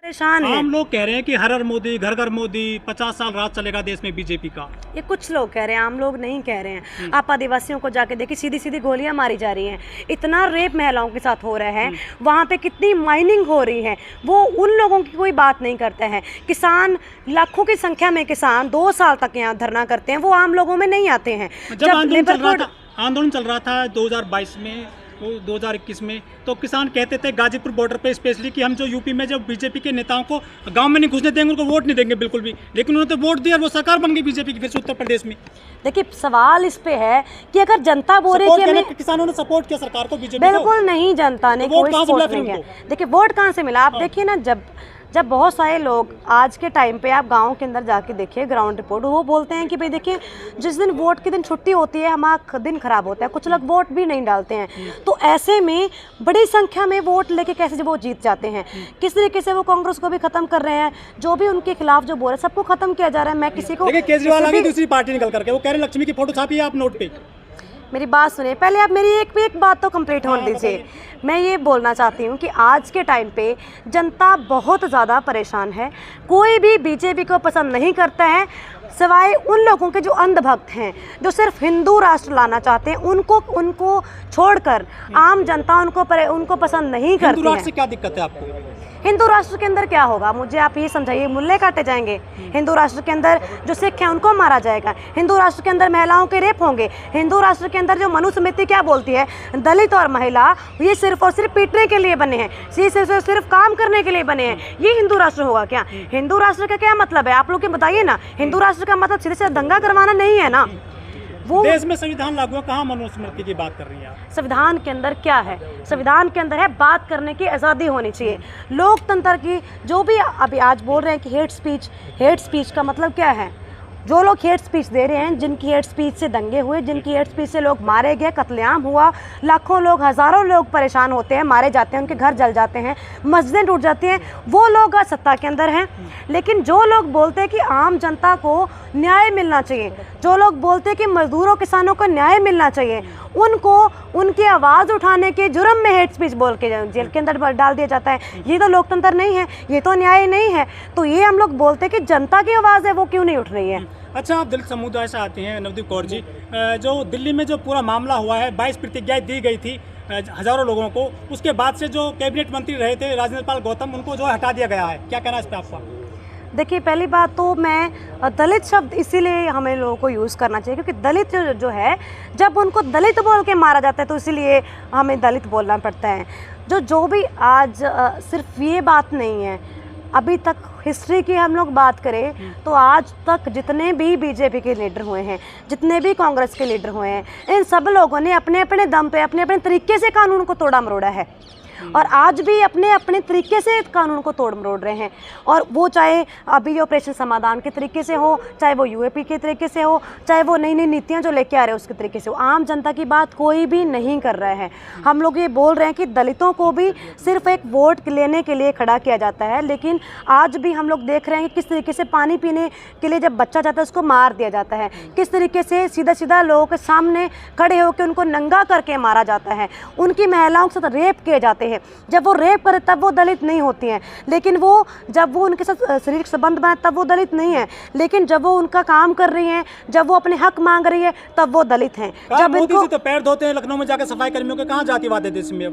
परेशान है। आम लोग कह रहे हैं कि हर हर मोदी, घर घर मोदी, 50 साल राज चलेगा देश में बीजेपी का। ये कुछ लोग कह रहे हैं, आम लोग नहीं कह रहे हैं। आप आदिवासियों को जाके देखिए, सीधी सीधी गोलियां मारी जा रही हैं, इतना रेप महिलाओं के साथ हो रहा है, वहाँ पे कितनी माइनिंग हो रही है, वो उन लोगों की कोई बात नहीं करते हैं। किसान, लाखों की संख्या में किसान 2 साल तक यहाँ धरना करते हैं, वो आम लोगों में नहीं आते हैं। जब आंदोलन चल रहा था 2022 में, 2021 में, तो किसान कहते थे गाजीपुर बॉर्डर पे स्पेशली कि हम जो यूपी में जो बीजेपी के नेताओं को गांव में नहीं घुसने देंगे, उनको वोट नहीं देंगे बिल्कुल भी। लेकिन उन्होंने तो वोट दिया और वो सरकार बन गई बीजेपी की फिर से उत्तर प्रदेश में। देखिए, सवाल इस पे है कि अगर जनता बोल रही है कि किसानों ने सपोर्ट किया सरकार को, बीजेपी बिल्कुल नहीं, जनता ने कोई सपोर्ट नहीं किया। देखिए, वोट कहाँ से मिला? आप देखिए ना, जब बहुत सारे लोग आज के टाइम पे आप गांव के अंदर जाके देखिए, ग्राउंड रिपोर्ट, वो बोलते हैं कि भाई देखिए, जिस दिन वोट के दिन छुट्टी होती है हमारा दिन खराब होता है, कुछ लोग वोट भी नहीं डालते हैं। तो ऐसे में बड़ी संख्या में वोट लेके कैसे जब वो जीत जाते हैं, किस तरीके से वो कांग्रेस को भी खत्म कर रहे हैं, जो भी उनके खिलाफ जो बोल रहे हैं सबको खत्म किया जा रहा है। मैं किसी को, केजरीवाल आ गई दूसरी पार्टी निकल करके, वो कह रहे लक्ष्मी की फोटो छापी है आप नोट पे। मेरी बात सुनिए, पहले आप मेरी एक बात तो कंप्लीट होने दीजिए। मैं ये बोलना चाहती हूँ कि आज के टाइम पे जनता बहुत ज़्यादा परेशान है। कोई भी बीजेपी को पसंद नहीं करता है, सिवाय उन लोगों के जो अंधभक्त हैं, जो सिर्फ हिंदू राष्ट्र लाना चाहते हैं, उनको छोड़कर आम जनता उनको पसंद नहीं करती है। हिंदू राष्ट्र से क्या दिक्कत है आपको? हिंदू राष्ट्र के अंदर क्या होगा, मुझे आप ये समझाइए? मूल्य काटे जाएंगे? हिंदू राष्ट्र के अंदर जो सिख हैं उनको मारा जाएगा? हिंदू राष्ट्र के अंदर महिलाओं के रेप होंगे? हिंदू राष्ट्र के अंदर जो मनुस्मृति क्या बोलती है, दलित और महिला ये सिर्फ और सिर्फ पीटने के लिए बने हैं, सिर्फ काम करने के लिए बने हैं, ये हिंदू राष्ट्र होगा क्या? हिंदू राष्ट्र का क्या मतलब है आप लोग बताइए ना? हिंदू राष्ट्र का मतलब सीधे से दंगा करवाना नहीं है ना। वो देश में संविधान लागू है, कहाँ मनुस्मृति की बात कर रही हैं आप? संविधान के अंदर क्या है? संविधान के अंदर है बात करने की आज़ादी होनी चाहिए, लोकतंत्र की। जो भी अभी आज बोल रहे हैं कि हेट स्पीच का मतलब क्या है? जो लोग हेट स्पीच दे रहे हैं, जिनकी हेट स्पीच से दंगे हुए, जिनकी हेट स्पीच से लोग मारे गए, कत्लेआम हुआ, लाखों लोग, हज़ारों लोग परेशान होते हैं, मारे जाते हैं, उनके घर जल जाते हैं, मस्जिदें टूट जाती हैं, वो लोग आज सत्ता के अंदर हैं। लेकिन जो लोग बोलते हैं कि आम जनता को न्याय मिलना चाहिए, जो लोग बोलते हैं कि मजदूरों किसानों को न्याय मिलना चाहिए, उनको उनकी आवाज़ उठाने के जुर्म में हेट स्पीच बोल के जेल के अंदर डाल दिया जाता है। ये तो लोकतंत्र नहीं है, ये तो न्याय नहीं है। तो ये हम लोग बोलते हैं कि जनता की आवाज़ है, वो क्यों नहीं उठ रही है? अच्छा, आप दलित समुदाय से आते हैं नवदीप कौर जी, जो दिल्ली में जो पूरा मामला हुआ है, 22 प्रतिज्ञाएं दी गई थी हज़ारों लोगों को, उसके बाद से जो कैबिनेट मंत्री रहे थे राजेंद्र पाल गौतम, उनको जो हटा दिया गया है, क्या कहना है इस पर आपका? देखिए, पहली बात तो मैं दलित शब्द इसीलिए हमें लोगों को यूज़ करना चाहिए क्योंकि दलित जो है, जब उनको दलित बोल के मारा जाता है तो इसीलिए हमें दलित बोलना पड़ता है। जो भी आज सिर्फ ये बात नहीं है, अभी तक हिस्ट्री की हम लोग बात करें तो आज तक जितने भी बीजेपी के लीडर हुए हैं, जितने भी कांग्रेस के लीडर हुए हैं, इन सब लोगों ने अपने अपने दम पे, अपने अपने तरीके से कानून को तोड़ा मरोड़ा है और आज भी अपने अपने तरीके से कानून को तोड़ मरोड़ रहे हैं। और वो चाहे अभी ऑपरेशन समाधान के तरीके से हो, चाहे वो यूएपी के तरीके से हो, चाहे वो नई नई नीतियाँ जो लेके आ रहे हैं उसके तरीके से हो, आम जनता की बात कोई भी नहीं कर रहा है। हम लोग ये बोल रहे हैं कि दलितों को भी सिर्फ एक वोट लेने के लिए खड़ा किया जाता है, लेकिन आज भी हम लोग देख रहे हैं कि किस तरीके से पानी पीने के लिए जब बच्चा जाता है उसको मार दिया जाता है, किस तरीके से सीधा सीधा लोगों के सामने खड़े होकर उनको नंगा करके मारा जाता है, उनकी महिलाओं के साथ रेप किए जाते हैं। जब वो रेप करे तब वो दलित नहीं होती हैं, लेकिन वो जब वो उनके साथ शारीरिक संबंध बनाए तब वो दलित नहीं है, लेकिन जब वो उनका काम कर रही हैं, जब वो अपने हक मांग रही है तब वो दलित हैं। जब इनको तो पैर धोते हैं लखनऊ में जाकर सफाई कर्मियों के, कहाँ जातिवाद है देश में?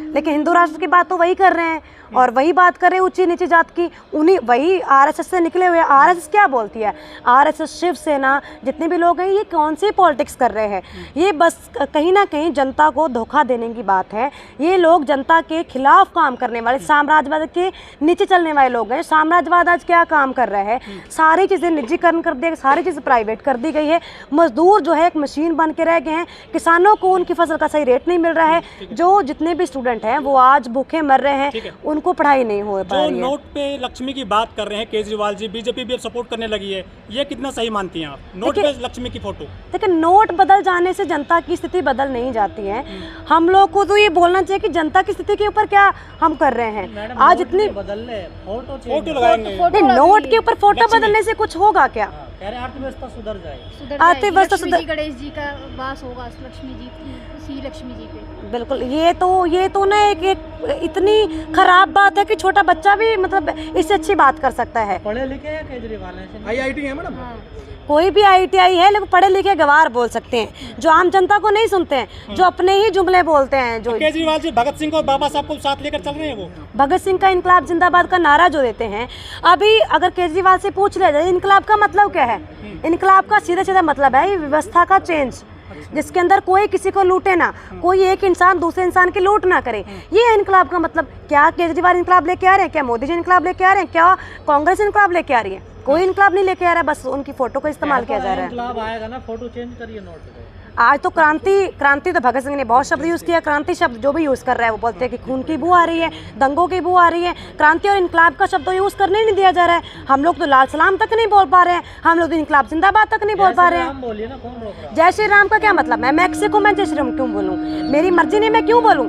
लेकिन हिंदू राष्ट्र की बात तो वही कर रहे हैं और वही बात कर रहे हैं ऊंची नीची जात की, उन्हीं वही आरएसएस से निकले हुए। आरएसएस क्या बोलती है? आरएसएस, शिवसेना, जितने भी लोग हैं, ये कौन सी पॉलिटिक्स कर रहे हैं? ये बस कहीं ना कहीं जनता को धोखा देने की बात है। ये लोग जनता के खिलाफ काम करने वाले, साम्राज्यवाद के नीचे चलने वाले लोग हैं। साम्राज्यवाद आज क्या काम कर रहा है? सारी चीज़ें निजीकरण कर दी, सारी चीज़ें प्राइवेट कर दी गई है। मजदूर जो है एक मशीन बन के रह गए हैं। किसानों को उनकी फसल का सही रेट नहीं मिल रहा है। जो जितने भी स्टूडेंट हैं वो आज भूखे मर रहे हैं, उनको पढ़ाई नहीं हो पा रही है। नोट पे लक्ष्मी की बात कर रहे हैं केजरीवाल जी, बीजेपी भी अब सपोर्ट करने लगी है, ये कितना सही मानती हैं आप? नोट पे लक्ष्मी की फोटो, देखिए, नोट बदल जाने से जनता की स्थिति बदल नहीं जाती है। हम लोग को तो ये बोलना चाहिए कि जनता की स्थिति के ऊपर क्या हम कर रहे हैं। आज इतनी फोटो लगाएंगे, नोट के ऊपर फोटो बदलने से कुछ होगा क्या? कह रहे अर्थव्यवस्था सुधर जाए। अर्थव्यवस्था लक्ष्मी जी, गणेश जी का वास होगा लक्ष्मी जी, श्री लक्ष्मी जी पे। बिल्कुल, ये तो ना एक इतनी खराब बात है कि छोटा बच्चा भी मतलब इससे अच्छी बात कर सकता है। पढ़े लिखे हैं केजरीवाल ऐसे IIT है मैडम। हाँ। कोई भी IIT है लेकिन पढ़े लिखे गवार बोल सकते हैं, जो आम जनता को नहीं सुनते हैं, जो अपने ही जुमले बोलते हैं। जो केजरीवाल जी भगत सिंह और बाबा साहब को साथ लेकर चल रहे हैं, वो भगत सिंह का इनकलाब जिंदाबाद का नारा जो देते हैं, अभी अगर केजरीवाल से पूछ लिया जाए इनकलाब का मतलब क्या है, इनकलाब का सीधा सीधा मतलब है व्यवस्था का चेंज, जिसके अंदर कोई किसी को लूटे ना, कोई एक इंसान दूसरे इंसान की लूट ना करे। ये है इनकलाब का मतलब। क्या केजरीवाल इनकलाब लेके आ रहे हैं? क्या मोदी जी इनकलाब लेके आ रहे हैं? क्या कांग्रेस इनकलाब लेके आ रही है? कोई इनकलाब नहीं लेके आ रहा है, बस उनकी फोटो का इस्तेमाल किया जा रहा है। इनकलाब आएगा ना, फोटो चेंज करिए नोट पे। आज तो क्रांति तो भगत सिंह ने बहुत शब्द यूज़ किया। क्रांति शब्द जो भी यूज़ कर रहा है वो बोलते हैं कि खून की बू आ रही है, दंगों की बू आ रही है। क्रांति और इनकलाब का शब्द तो यूज़ करने नहीं दिया जा रहा है। हम लोग तो लाल सलाम तक नहीं बोल पा रहे हैं, हम लोग तो इनकलाब जिंदाबाद तक नहीं बोल पा रहे हैं। बोलिए ना, कौन रोक रहा है? जय श्री राम का क्या मतलब है? मैं किसी को मैं जय श्री राम क्यों बोलूँ? मेरी मर्जी नहीं, मैं क्यों बोलूँ?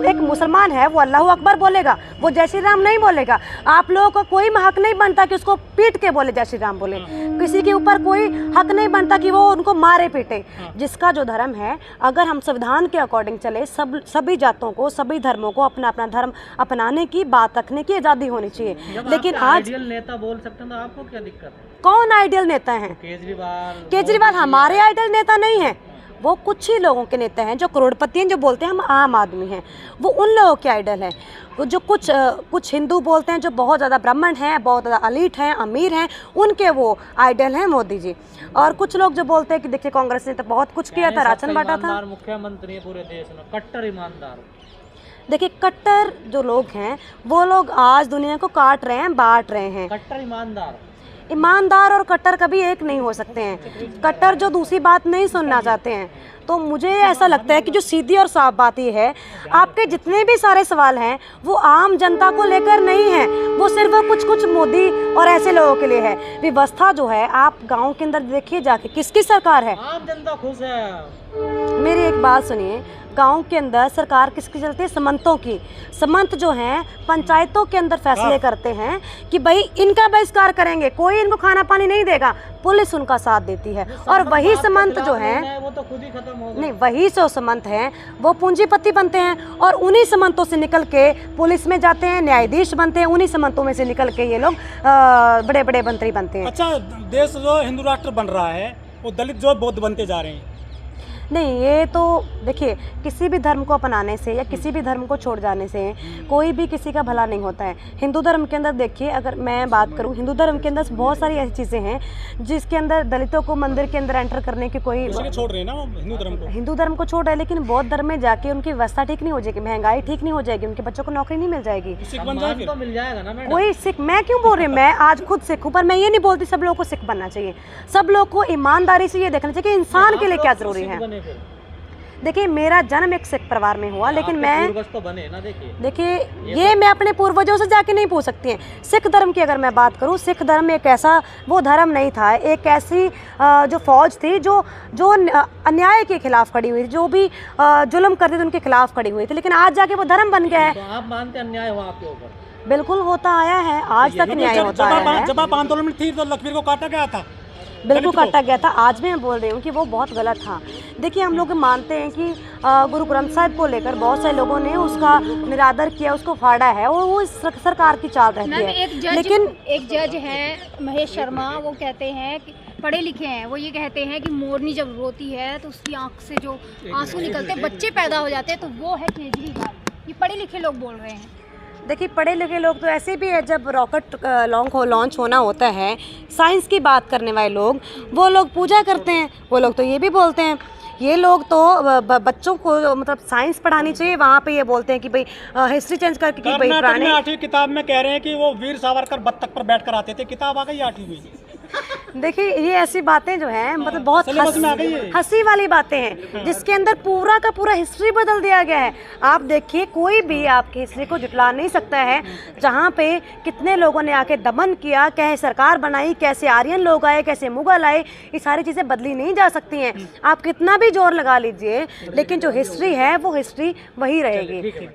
एक मुसलमान है वो अल्लाह अकबर बोलेगा, वो जय श्री राम नहीं बोलेगा। आप लोगों को कोई हक नहीं बनता कि उसको पीट के बोले जय श्री राम बोले। किसी के ऊपर कोई हक नहीं बनता कि वो उनको मारे पीटे। जिसका जो धर्म है, अगर हम संविधान के अकॉर्डिंग चले, सभी जातों को, सभी धर्मों को अपना अपना धर्म अपनाने की, बात रखने की आज़ादी होनी चाहिए। लेकिन आज आइडियल नेता बोल सकते हैं तो आपको क्या दिक्कत है? कौन आइडियल नेता है? केजरीवाल हमारे आइडियल नेता नहीं है। वो कुछ ही लोगों के नेता हैं जो करोड़पति हैं, जो बोलते हैं हम आम आदमी हैं, वो उन लोगों के आइडल हैं। वो जो कुछ हिंदू बोलते हैं, जो बहुत ज़्यादा ब्राह्मण हैं, बहुत ज़्यादा अलीट हैं, अमीर हैं, उनके वो आइडल हैं मोदी जी। और कुछ लोग जो बोलते हैं कि देखिए कांग्रेस ने तो बहुत कुछ किया था, राशन बांटा था। मुख्यमंत्री है पूरे देश में, कट्टर ईमानदार। देखिए कट्टर जो लोग हैं वो लोग आज दुनिया को काट रहे हैं, बांट रहे हैं। कट्टर ईमानदार और कट्टर कभी एक नहीं हो सकते हैं। कट्टर जो दूसरी बात नहीं सुनना चाहते हैं। तो मुझे ऐसा लगता है कि जो सीधी और साफ बात ये है, आपके जितने भी सारे सवाल हैं वो आम जनता को लेकर नहीं है, वो सिर्फ कुछ मोदी और ऐसे लोगों के लिए है। व्यवस्था जो है, आप गांव के अंदर देखिए जाके, किसकी सरकार है? आम जनता खुश है। मेरी एक बात सुनिए, गांव के अंदर सरकार किसकी चलती है? समंतों की। समंत जो हैं पंचायतों के अंदर फैसले करते हैं कि भाई इनका बहिष्कार करेंगे, कोई इनको खाना पानी नहीं देगा, पुलिस उनका साथ देती है। और वही समंत जो हैं, वो तो खुद ही खत्म हो गए। नहीं, वही जो समंत हैं वो पूंजीपति बनते हैं और उन्हीं समंतों से निकल के पुलिस में जाते हैं, न्यायाधीश बनते हैं, उन्हीं समंतों में से निकल के ये लोग बड़े बड़े मंत्री बनते हैं। अच्छा, देश जो हिंदू राष्ट्र बन रहा है वो दलित जो बौद्ध बनते जा रहे हैं। नहीं, ये तो देखिए, किसी भी धर्म को अपनाने से या किसी भी धर्म को छोड़ जाने से कोई भी किसी का भला नहीं होता है। हिंदू धर्म के अंदर देखिए, अगर मैं बात करूं, हिंदू धर्म के अंदर बहुत सारी ऐसी चीज़ें हैं जिसके अंदर दलितों को मंदिर के अंदर एंटर करने की कोई छोड़ रहे हैं ना हिंदू धर्म को छोड़ रहे हैं। लेकिन बौद्ध धर्म में जाके उनकी व्यवस्था ठीक नहीं हो जाएगी, महंगाई ठीक नहीं हो जाएगी, उनके बच्चों को नौकरी नहीं मिल जाएगी। तो मिल जाएगा ना मैडम। कोई सिख, मैं क्यों बोल रही हूँ, मैं आज खुद सिख हूँ, पर मैं ये नहीं बोलती सब लोगों को सिख बनना चाहिए। सब लोग को ईमानदारी से ये देखना चाहिए कि इंसान के लिए क्या जरूरी है। देखिए, मेरा जन्म एक सिख परिवार में हुआ, लेकिन मैं तो बने ना। देखिए ये मैं अपने पूर्वजों से जाके नहीं पूछ सकती हैं। सिख धर्म की अगर मैं बात करूं, सिख धर्म एक ऐसा वो धर्म नहीं था, एक ऐसी जो फौज थी जो अन्याय के खिलाफ खड़ी हुई थी, जो भी जुल्म करते थे उनके खिलाफ खड़ी हुई थी। लेकिन आज जाके वो धर्म बन गया है। तो आप मानते अन्याय हुआ आपके ऊपर? बिल्कुल होता आया है, आज तक न्याय होता आया है। जब आप आंदोलन में थी तो लखवीर को काटा गया था। बिल्कुल काटा गया था। आज भी मैं बोल रही हूँ कि वो बहुत गलत था। देखिए, हम लोग मानते हैं कि गुरु ग्रंथ साहिब को लेकर बहुत सारे लोगों ने उसका निरादर किया, उसको फाड़ा है, और वो सरकार की चाल रहती है। लेकिन एक जज है महेश शर्मा, वो कहते हैं कि पढ़े लिखे हैं, वो ये कहते हैं कि मोरनी जब रोती है तो उसकी आंख से जो आंसू निकलते हैं, बच्चे पैदा हो जाते हैं, तो वो है केजरीवाल। ये पढ़े लिखे लोग बोल रहे हैं। देखिए, पढ़े लिखे लोग तो ऐसे भी है, जब रॉकेट लॉन्च होना होता है, साइंस की बात करने वाले लोग, वो लोग पूजा करते हैं, वो लोग तो ये भी बोलते हैं। ये लोग तो बच्चों को मतलब साइंस पढ़ानी चाहिए, वहाँ पे ये बोलते हैं कि भाई हिस्ट्री चेंज करके कि भाई पुराने 8वीं किताब में कह रहे हैं कि वो वीर सावरकर बत्तख पर बैठकर आते थे। किताब आ गई 8वीं में। देखिए, ये ऐसी बातें जो हैं मतलब बहुत हंसी वाली बातें हैं, जिसके अंदर पूरा का पूरा हिस्ट्री बदल दिया गया है। आप देखिए, कोई भी आपकी हिस्ट्री को जुटला नहीं सकता है। जहाँ पे कितने लोगों ने आके दमन किया, कैसे सरकार बनाई, कैसे आर्यन लोग आए, कैसे मुगल आए, ये सारी चीज़ें बदली नहीं जा सकती हैं। आप कितना भी जोर लगा लीजिए, लेकिन जो हिस्ट्री है वो हिस्ट्री वही रहेगी।